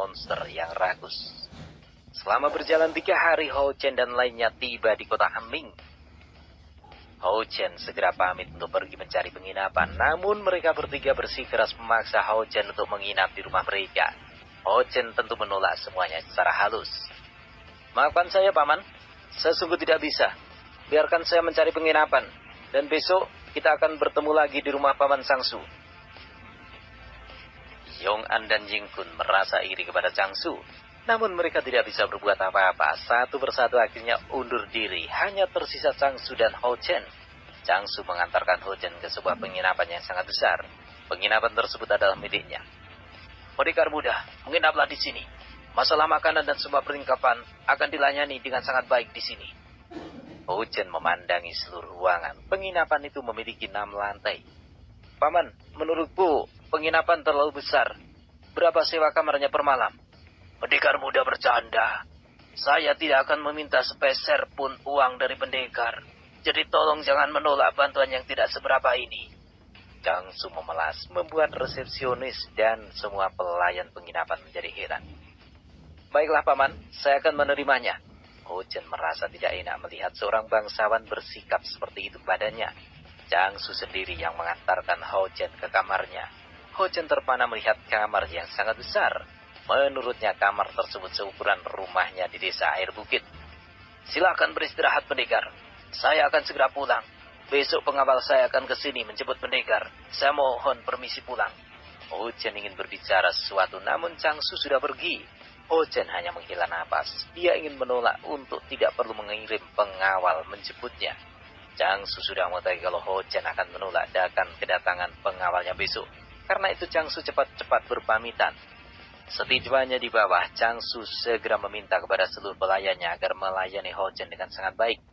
monster yang rakus. Selama berjalan 3 hari, Hou Chen dan lainnya tiba di kota Anming. Hou Chen segera pamit untuk pergi mencari penginapan, namun mereka bertiga bersikeras memaksa Hou Chen untuk menginap di rumah mereka. Hou Chen tentu menolak semuanya secara halus. "Maafkan saya, Paman. Saya sungguh tidak bisa. Biarkan saya mencari penginapan, dan besok kita akan bertemu lagi di rumah Paman Changsu." Yong An dan Ying Kun merasa iri kepada Changsu, namun mereka tidak bisa berbuat apa-apa. Satu persatu akhirnya undur diri, hanya tersisa Changsu dan Hou Chen. Changsu mengantarkan Hou Chen ke sebuah penginapan yang sangat besar. Penginapan tersebut adalah miliknya. "Pendekar muda, menginaplah di sini. Masalah makanan dan semua perlengkapan akan dilayani dengan sangat baik di sini." Hou Chen memandangi seluruh ruangan. Penginapan itu memiliki 6 lantai. "Paman, menurutku penginapan terlalu besar. Berapa sewa kamarnya per malam?" "Pendekar muda bercanda. Saya tidak akan meminta sepeser pun uang dari pendekar. Jadi tolong jangan menolak bantuan yang tidak seberapa ini." Changsu memelas, membuat resepsionis dan semua pelayan penginapan menjadi heran. "Baiklah, Paman, saya akan menerimanya." Hou Chen merasa tidak enak melihat seorang bangsawan bersikap seperti itu padanya. Changsu sendiri yang mengantarkan Hou Chen ke kamarnya. Hou Chen terpana melihat kamar yang sangat besar. Menurutnya kamar tersebut seukuran rumahnya di desa air bukit. "Silakan beristirahat, pendekar. Saya akan segera pulang. Besok pengawal saya akan ke sini menjemput pendekar. Saya mohon permisi pulang." Hou Chen ingin berbicara sesuatu, namun Changsu sudah pergi. Hou Chen hanya menghela napas. Dia ingin menolak untuk tidak perlu mengirim pengawal menjemputnya. Changsu sudah mengetahui kalau Hou Chen akan menolak kedatangan pengawalnya besok. Karena itu Changsu cepat-cepat berpamitan. Setibanya di bawah, Changsu segera meminta kepada seluruh pelayannya agar melayani Hou Chen dengan sangat baik.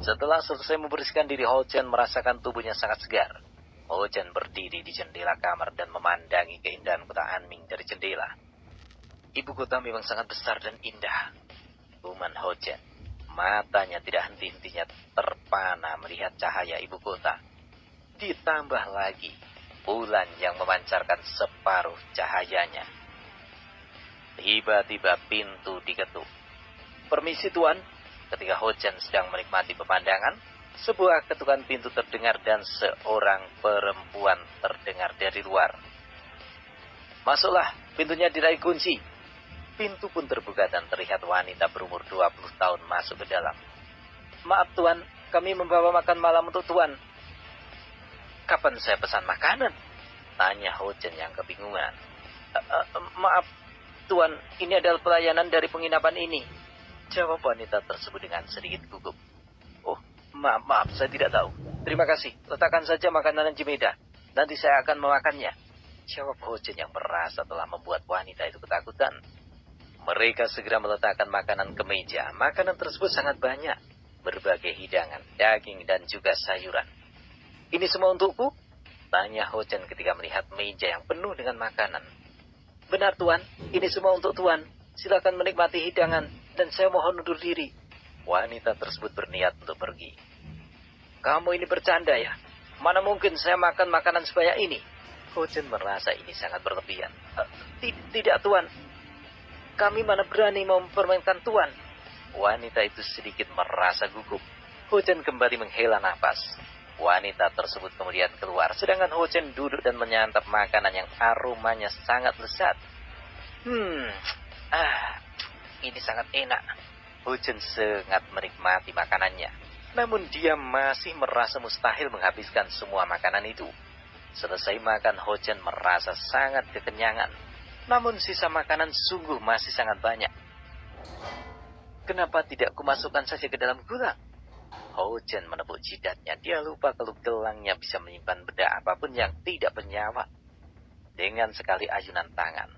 Setelah selesai membersihkan diri, Hou Chen merasakan tubuhnya sangat segar. Hou Chen berdiri di jendela kamar dan memandangi keindahan kota Anming dari jendela. Ibu kota memang sangat besar dan indah, guman Hou Chen. Matanya tidak henti-hentinya terpana melihat cahaya ibu kota. Ditambah lagi bulan yang memancarkan separuh cahayanya. Tiba-tiba pintu diketuk. "Permisi, Tuan." Ketika Hou Chen sedang menikmati pemandangan, sebuah ketukan pintu terdengar dan seorang perempuan terdengar dari luar. "Masuklah, pintunya diraih kunci." Pintu pun terbuka dan terlihat wanita berumur 20 tahun masuk ke dalam. "Maaf, Tuan, kami membawa makan malam untuk Tuan." "Kapan saya pesan makanan?" tanya Hou Chen yang kebingungan. Maaf, Tuan, ini adalah pelayanan dari penginapan ini," jawab wanita tersebut dengan sedikit gugup. "Oh, maaf, saya tidak tahu. Terima kasih, letakkan saja makanan di meja. Nanti saya akan memakannya," jawab Hou Chen yang merasa telah membuat wanita itu ketakutan. Mereka segera meletakkan makanan ke meja. Makanan tersebut sangat banyak. Berbagai hidangan, daging, dan juga sayuran. "Ini semua untukku?" tanya Hou Chen ketika melihat meja yang penuh dengan makanan. "Benar, Tuan. Ini semua untuk Tuan. Silakan menikmati hidangan, dan saya mohon undur diri." Wanita tersebut berniat untuk pergi. "Kamu ini bercanda ya? Mana mungkin saya makan makanan sebanyak ini?" Hou Chen merasa ini sangat berlebihan. Tidak, Tuan. Kami mana berani mempermainkan Tuan." Wanita itu sedikit merasa gugup. Hou Chen kembali menghela napas. Wanita tersebut kemudian keluar, sedangkan Hou Chen duduk dan menyantap makanan yang aromanya sangat lezat. Ini sangat enak. Hou Chen sangat menikmati makanannya. Namun dia masih merasa mustahil menghabiskan semua makanan itu. Selesai makan, Hou Chen merasa sangat kekenyangan. Namun sisa makanan sungguh masih sangat banyak. "Kenapa tidak kumasukkan saja ke dalam gelang?" Hou Chen menepuk jidatnya. Dia lupa kalau gelangnya bisa menyimpan benda apapun yang tidak bernyawa. Dengan sekali ayunan tangan,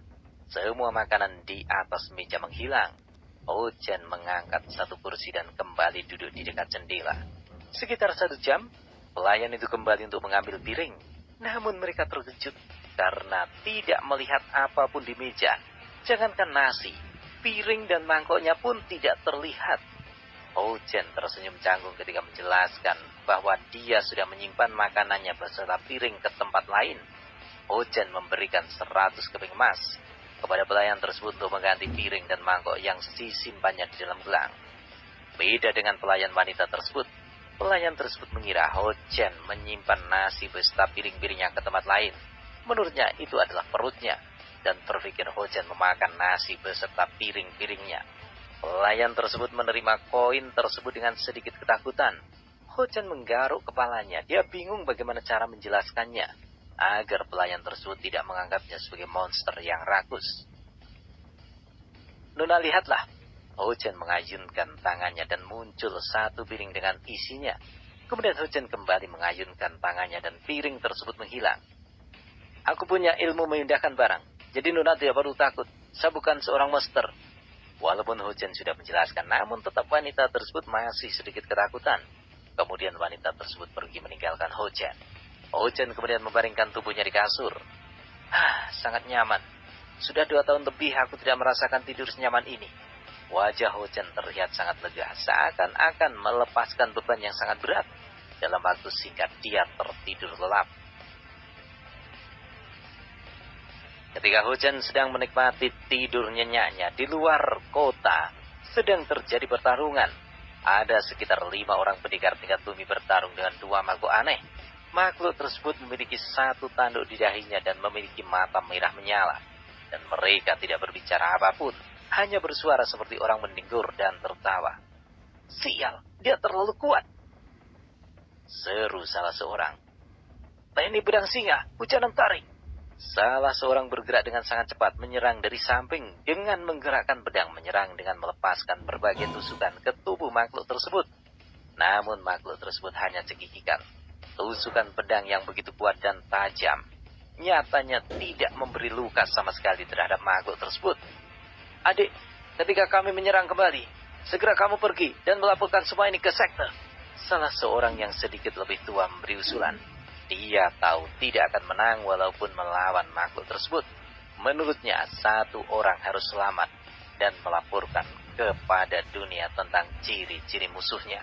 semua makanan di atas meja menghilang. Hou Chen mengangkat satu kursi dan kembali duduk di dekat jendela. Sekitar 1 jam, pelayan itu kembali untuk mengambil piring. Namun mereka terkejut karena tidak melihat apapun di meja. Jangankan nasi, piring dan mangkoknya pun tidak terlihat. Hou Chen tersenyum canggung ketika menjelaskan bahwa dia sudah menyimpan makanannya beserta piring ke tempat lain. Hou Chen memberikan 100 keping emas. kepada pelayan tersebut untuk mengganti piring dan mangkok yang disimpannya di dalam gelang. Beda dengan pelayan wanita tersebut, pelayan tersebut mengira Ho Chen menyimpan nasi beserta piring-piringnya ke tempat lain. Menurutnya itu adalah perutnya, dan berpikir Ho Chen memakan nasi beserta piring-piringnya. Pelayan tersebut menerima koin tersebut dengan sedikit ketakutan. Ho Chen menggaruk kepalanya. Dia bingung bagaimana cara menjelaskannya agar pelayan tersebut tidak menganggapnya sebagai monster yang rakus. Nona, lihatlah. Ho Chen mengayunkan tangannya dan muncul satu piring dengan isinya. Kemudian Ho Chen kembali mengayunkan tangannya dan piring tersebut menghilang. Aku punya ilmu memindahkan barang. Jadi Nona tidak perlu takut. Saya bukan seorang monster. Walaupun Ho Chen sudah menjelaskan, namun tetap wanita tersebut masih sedikit ketakutan. Kemudian wanita tersebut pergi meninggalkan Ho Chen. Ho Chen kemudian membaringkan tubuhnya di kasur. Sangat nyaman. Sudah 2 tahun lebih aku tidak merasakan tidur senyaman ini. Wajah Ho Chen terlihat sangat lega, seakan-akan melepaskan beban yang sangat berat. Dalam waktu singkat dia tertidur lelap. Ketika Ho Chen sedang menikmati tidur nyenyaknya, di luar kota sedang terjadi pertarungan. Ada sekitar 5 orang pendekar tingkat bumi bertarung dengan 2 makhluk aneh. Makhluk tersebut memiliki 1 tanduk di dahinya dan memiliki mata merah menyala. Dan mereka tidak berbicara apapun, hanya bersuara seperti orang mendengkur dan tertawa. Sial, dia terlalu kuat, seru salah seorang. Teknik pedang singa, hujanan taring. Salah seorang bergerak dengan sangat cepat menyerang dari samping dengan menggerakkan pedang menyerang dengan melepaskan berbagai tusukan ke tubuh makhluk tersebut. Namun makhluk tersebut hanya cekikikan. Tusukan pedang yang begitu kuat dan tajam nyatanya tidak memberi luka sama sekali terhadap makhluk tersebut. Adik, ketika kami menyerang kembali, segera kamu pergi dan melaporkan semua ini ke sekte. Salah seorang yang sedikit lebih tua memberi usulan. Dia tahu tidak akan menang walaupun melawan makhluk tersebut. Menurutnya 1 orang harus selamat dan melaporkan kepada dunia tentang ciri-ciri musuhnya.